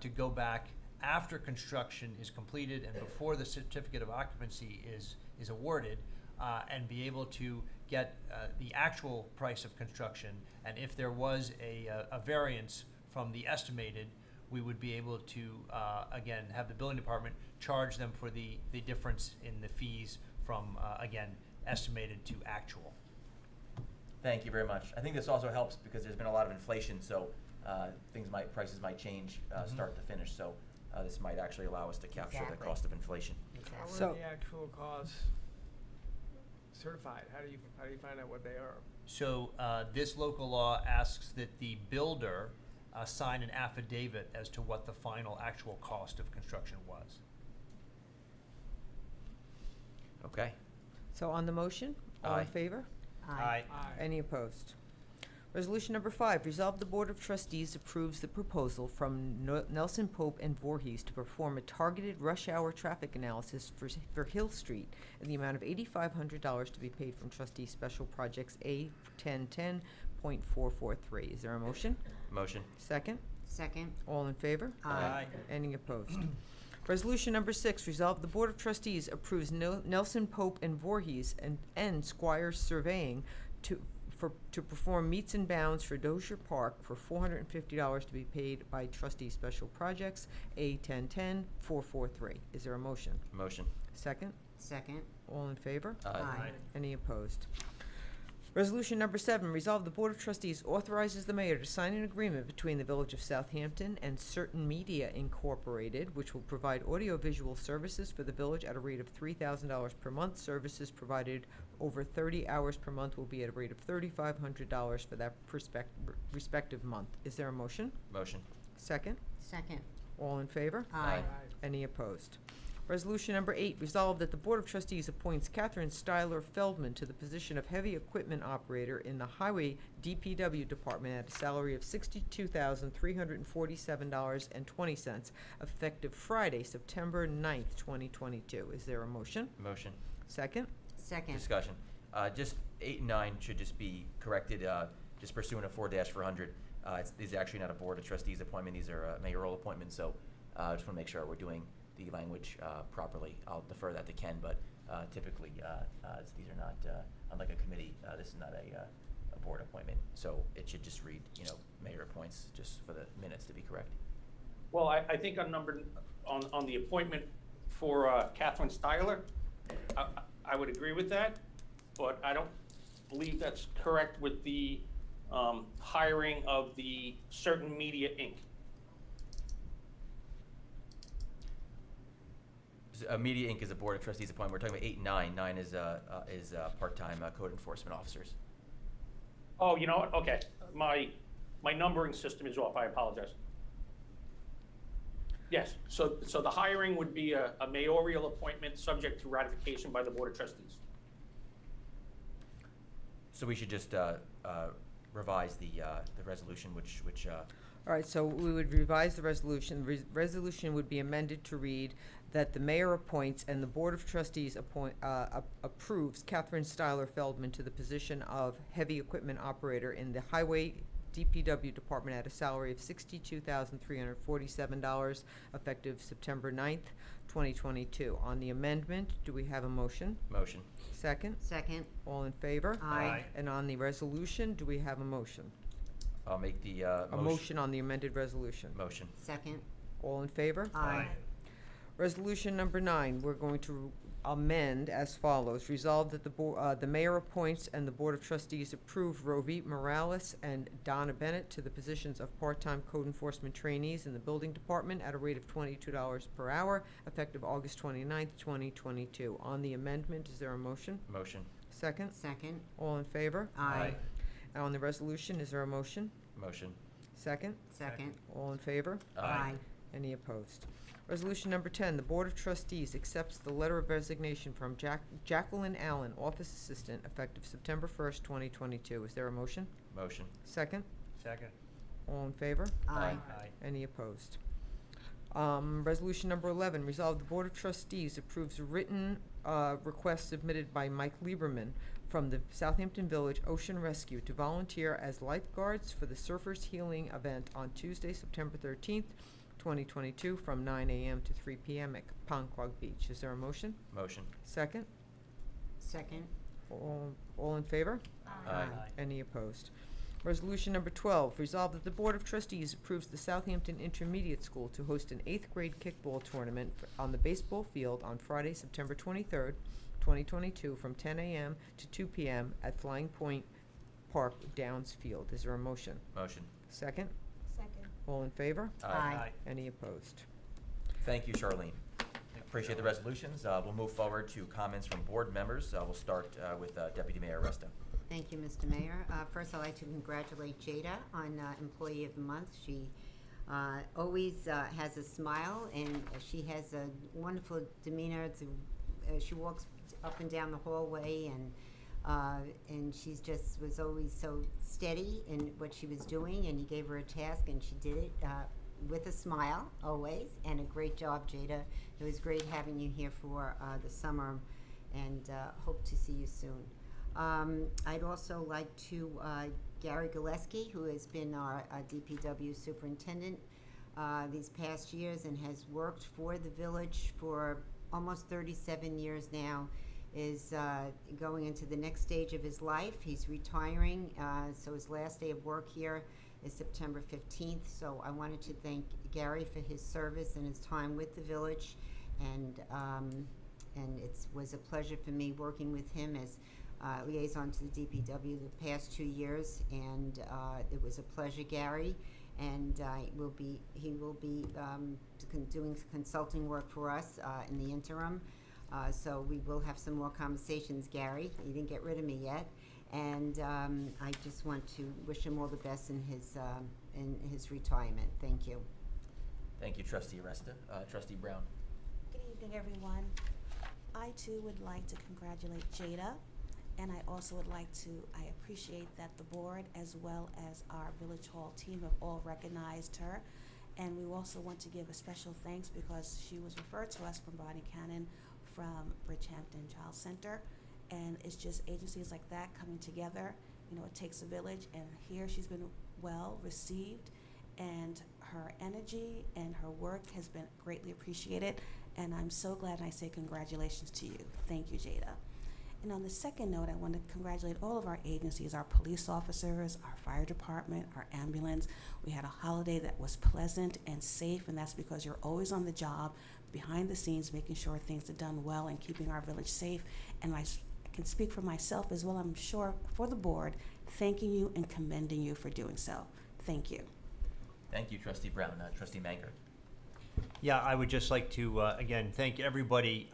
to go back after construction is completed and before the certificate of occupancy is awarded, and be able to get the actual price of construction, and if there was a variance from the estimated, we would be able to, again, have the building department charge them for the difference in the fees from, again, estimated to actual. Thank you very much. I think this also helps because there's been a lot of inflation, so prices might change start to finish, so this might actually allow us to capture the Exactly. cost of inflation. How So- are the actual costs certified? How do you find out what they are? So this local law asks that the builder sign an affidavit as to what the final actual cost of construction was. Okay. So on the motion, all in Aye. favor? Aye. Any opposed? Resolution number 5, resolve the Board of Trustees approves the proposal from Nelson Pope and Voorhees to perform a targeted rush hour traffic analysis for Hill Street in the amount of $8,500 to be paid from trustee special projects A1010.443. Is there a motion? Motion. Second? Second. All in favor? Aye. Any opposed? Resolution number 6, resolve the Board of Trustees approves Nelson Pope and Voorhees and Squires Surveying to perform meets and bounds for Dozier Park for $450 to be paid by trustee special projects A1010.443. Is there a motion? Motion. Second? Second. All in favor? Aye. Any opposed? Resolution number 7, resolve the Board of Trustees authorizes the mayor to sign an agreement between the Village of Southampton and Certain Media Incorporated, which will provide audiovisual services for the village at a rate of $3,000 per month. Services provided over 30 hours per month will be at a rate of $3,500 for that respective month. Is there a motion? Motion. Second? Second. All in favor? Aye. Any opposed? Resolution number 8, resolved that the Board of Trustees appoints Catherine Styler Feldman to the position of Heavy Equipment Operator in the Highway DPW Department at a salary of $62,347.20, effective Friday, September 9th, 2022. Is there a motion? Motion. Second? Second. Discussion. Just 8 and 9 should just be corrected, just pursuant to 4-400. These are actually not a Board of Trustees appointment, these are mayoral appointments, so I just want to make sure we're doing the language properly. I'll defer that to Ken, but typically, these are not, unlike a committee, this is not a board appointment. So it should just read, mayor appoints, just for the minutes to be correct. Well, I think on the appointment for Catherine Styler, I would agree with that, but I don't believe that's correct with the hiring of the Certain Media Inc. Media Inc. is a Board of Trustees appointment. We're talking about 8 and 9. 9 is part-time code enforcement officers. Oh, you know what? Okay. My numbering system is off. I apologize. Yes. So the hiring would be a mayoral appointment subject to ratification by the Board of Trustees. So we should just revise the resolution, which All right, so we would revise the resolution. The resolution would be amended to read that the mayor appoints and the Board of Trustees approves Catherine Styler Feldman to the position of Heavy Equipment Operator in the Highway DPW Department at a salary of $62,347, effective September 9th, 2022. On the amendment, do we have a motion? motion. Second? Second. All in favor? Aye. And on the resolution, do we have a motion? I'll make the A motion on the amended resolution. Motion. Second. All in favor? Aye. Resolution number 9, we're going to amend as follows. Resolved that the mayor appoints and the Board of Trustees approve Rovit Morales and Donna Bennett to the positions of part-time code enforcement trainees in the building department at a rate of $22 per hour, effective August 29th, 2022. On the amendment, is there a motion? Motion. Second? Second. All in favor? Aye. And on the resolution, is there a motion? Motion. Second? Second. All in favor? Aye. Any opposed? Resolution number 10, the Board of Trustees accepts the letter of resignation from Jacqueline Allen, Office Assistant, effective September 1st, 2022. Is there a motion? Motion. Second? Second. All in favor? Aye. Any opposed? Resolution number 11, resolve the Board of Trustees approves a written request submitted by Mike Lieberman from the Southampton Village Ocean Rescue to volunteer as lifeguards for the Surfers Healing event on Tuesday, September 13th, 2022, from 9 a.m. to 3 p.m. at Ponquag Beach. Is there a motion? Motion. Second? Second. All in favor? Aye. Any opposed? Resolution number 12, resolved that the Board of Trustees approves the Southampton Intermediate School to host an 8th grade kickball tournament on the baseball field on Friday, September 23rd, 2022, from 10 a.m. to 2 p.m. at Flying Point Park Downs Field. Is there a motion? Motion. Second? Second. All in favor? Aye. Any opposed? Thank you, Charlene. Appreciate the resolutions. We'll move forward to comments from board members. We'll start with Deputy Mayor Resta. Thank you, Mr. Mayor. First, I'd like to congratulate Jada on Employee of the Month. She always has a smile, and she has a wonderful demeanor. She walks up and down the hallway, and she's just was always so steady in what she was doing, and he gave her a task and she did it with a smile always, and a great job, Jada. It was great having you here for the summer, and hope to see you soon. I'd also like to Gary Gillespie, who has been our DPW superintendent these past years and has worked for the village for almost 37 years now, is going into the next stage of his life. He's retiring, so his last day of work here is September 15th. So I wanted to thank Gary for his service and his time with the village, and it was a pleasure for me working with him as liaison to the DPW the past 2 years, and it was a pleasure, Gary. And he will be doing consulting work for us in the interim. So we will have some more conversations, Gary. You didn't get rid of me yet. And I just want to wish him all the best in his retirement. Thank you. Thank you, Trustee Aresta. Trustee Brown. Good evening, everyone. I too would like to congratulate Jada, and I also would like to, I appreciate that the board as well as our Village Hall team have all recognized her. And we also want to give a special thanks because she was referred to us from Bonnie Cannon from Bridgehampton Child Center. And it's just agencies like that coming together. You know, it takes a village, and here she's been well received, and her energy and her work has been greatly appreciated. And I'm so glad, and I say congratulations to you. Thank you, Jada. And on the second note, I want to congratulate all of our agencies, our police officers, our fire department, our ambulance. We had a holiday that was pleasant and safe, and that's because you're always on the job, behind the scenes, making sure things are done well and keeping our village safe. And I can speak for myself as well, I'm sure, for the board, thanking you and commending you for doing so. Thank you. Thank you, Trustee Brown. Trustee Manger. Yeah, I would just like to, again, thank everybody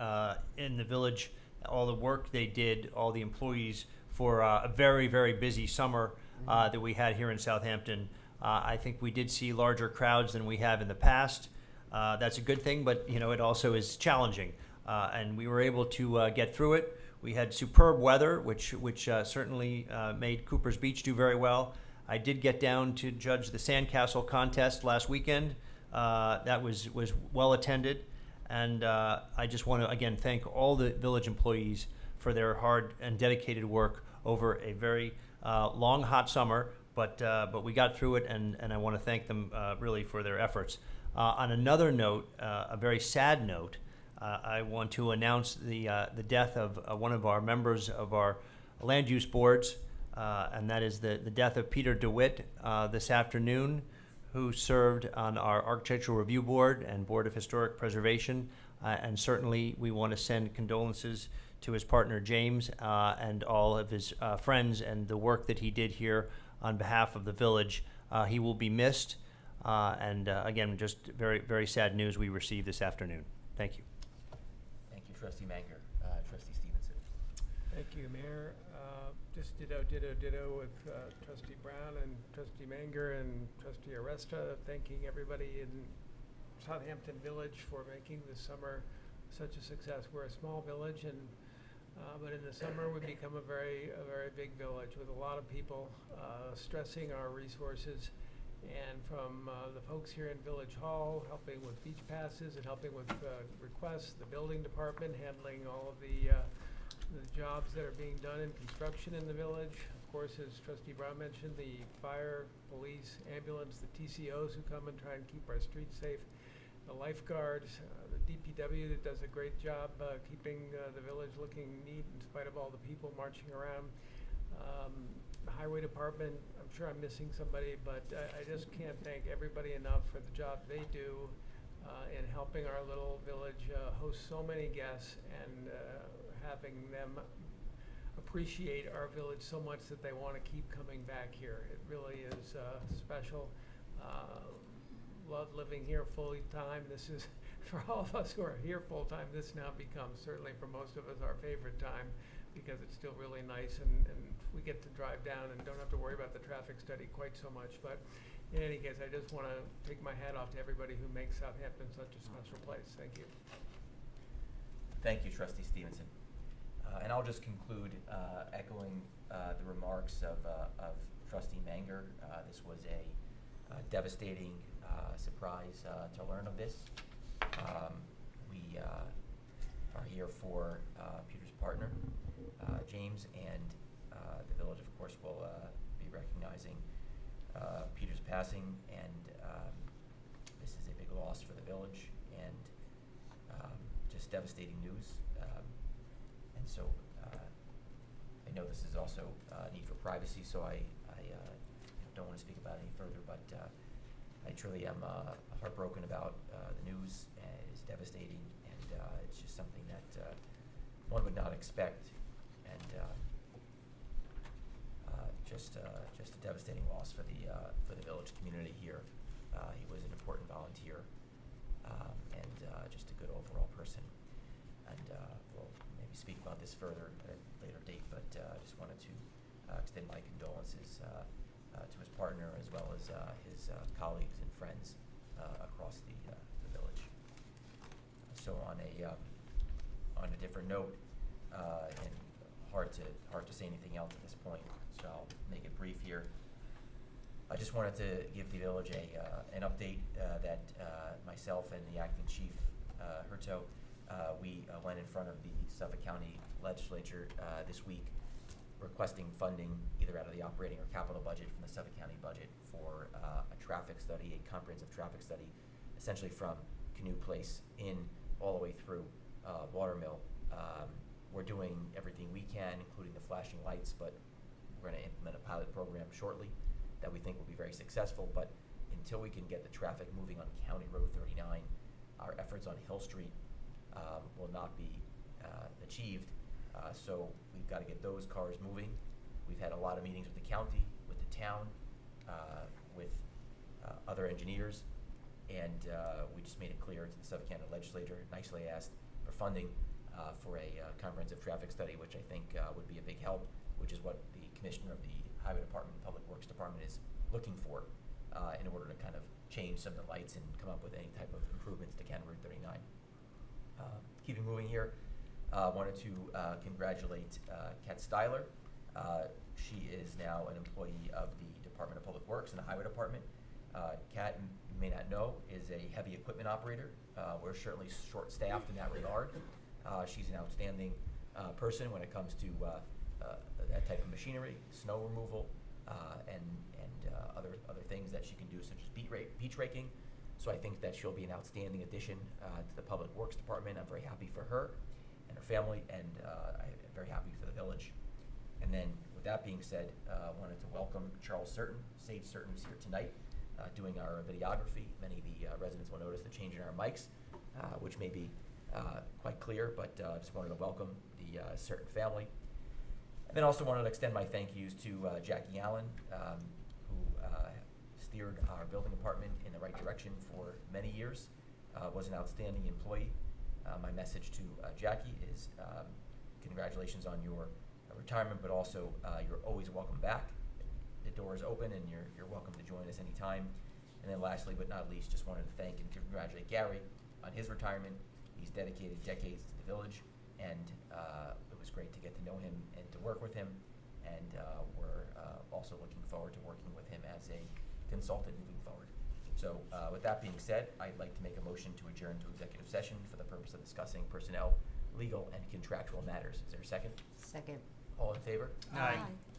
in the village, all the work they did, all the employees for a very, very busy summer that we had here in Southampton. I think we did see larger crowds than we have in the past. That's a good thing, but you know, it also is challenging. And we were able to get through it. We had superb weather, which certainly made Cooper's Beach do very well. I did get down to judge the Sandcastle contest last weekend. That was well attended. And I just want to, again, thank all the village employees for their hard and dedicated work over a very long, hot summer. But we got through it, and I want to thank them really for their efforts. On another note, a very sad note, I want to announce the death of one of our members of our land use boards, and that is the death of Peter DeWitt this afternoon, who served on our Architectural Review Board and Board of Historic Preservation. And certainly we want to send condolences to his partner James and all of his friends and the work that he did here on behalf of the village. He will be missed. And again, just very, very sad news we received this afternoon. Thank you. Thank you, Trustee Manger. Trustee Stevenson. Thank you, Mayor. Just ditto with Trustee Brown and Trustee Manger and Trustee Aresta, thanking everybody in Southampton Village for making this summer such a success. We're a small village, and but in the summer we become a very big village with a lot of people stressing our resources. And from the folks here in Village Hall, helping with beach passes and helping with requests, the building department handling all of the jobs that are being done in construction in the village. Of course, as Trustee Brown mentioned, the fire, police, ambulance, the TCOs who come and try and keep our streets safe, the lifeguards, the DPW that does a great job keeping the village looking neat in spite of all the people marching around. The highway department, I'm sure I'm missing somebody, but I just can't thank everybody enough for the job they do in helping our little village host so many guests and having them appreciate our village so much that they want to keep coming back here. It really is special. Love living here full time. This is, for all of us who are here full time, this now becomes, certainly for most of us, our favorite time, because it's still really nice, and we get to drive down and don't have to worry about the traffic study quite so much. But in any case, I just want to take my hat off to everybody who makes Southampton such a special place. Thank you. Thank you, Trustee Stevenson. And I'll just conclude echoing the remarks of Trustee Manger. This was a devastating surprise to learn of this. We are here for Peter's partner, James, and the village, of course, will be recognizing Peter's passing, and this is a big loss for the village, and just devastating news. And so I know this is also a need for privacy, so I don't want to speak about it any further, but I truly am heartbroken about the news. It's devastating, and it's just something that one would not expect, and just a devastating loss for the village community here. He was an important volunteer, and just a good overall person. And we'll maybe speak about this further at a later date, but just wanted to extend my condolences to his partner, as well as his colleagues and friends across the village. So on a different note, and hard to say anything else at this point, so I'll make it brief here. I just wanted to give the village an update that myself and the acting chief, Hurto, we went in front of the Suffolk County Legislature this week requesting funding either out of the operating or capital budget from the Suffolk County budget for a traffic study, a comprehensive traffic study, essentially from Canoe Place in all the way through Watermill. We're doing everything we can, including the flashing lights, but we're going to implement a pilot program shortly that we think will be very successful. But until we can get the traffic moving on County Road 39, our efforts on Hill Street will not be achieved. So we've got to get those cars moving. We've had a lot of meetings with the county, with the town, with other engineers, and we just made it clear to the Suffolk County Legislature, nicely asked for funding for a comprehensive traffic study, which I think would be a big help, which is what the Commissioner of the Highway Department and Public Works Department is looking for in order to kind of change some of the lights and come up with any type of improvements to County Route 39. Keeping moving here, wanted to congratulate Kat Styler. She is now an employee of the Department of Public Works and the Highway Department. Kat, you may not know, is a heavy equipment operator. We're certainly short-staffed in that regard. She's an outstanding person when it comes to that type of machinery, snow removal, and other things that she can do, such as beach raking. So I think that she'll be an outstanding addition to the Public Works Department. I'm very happy for her and her family, and I'm very happy for the village. And then, with that being said, wanted to welcome Charles Certain. Sage Certain is here tonight doing our videography. Many of the residents will notice the change in our mics, which may be quite clear, but just wanted to welcome the Certain family. And then also wanted to extend my thank yous to Jackie Allen, who steered our building department in the right direction for many years, was an outstanding employee. My message to Jackie is congratulations on your retirement, but also you're always welcome back. The door is open, and you're welcome to join us anytime. And then lastly, but not least, just wanted to thank and congratulate Gary on his retirement. He's dedicated decades to the village, and it was great to get to know him and to work with him. And we're also looking forward to working with him as a consultant moving forward. So with that being said, I'd like to make a motion to adjourn to executive session for the purpose of discussing personnel, legal, and contractual matters. Is there a second? Second. All in favor? Aye. Aye.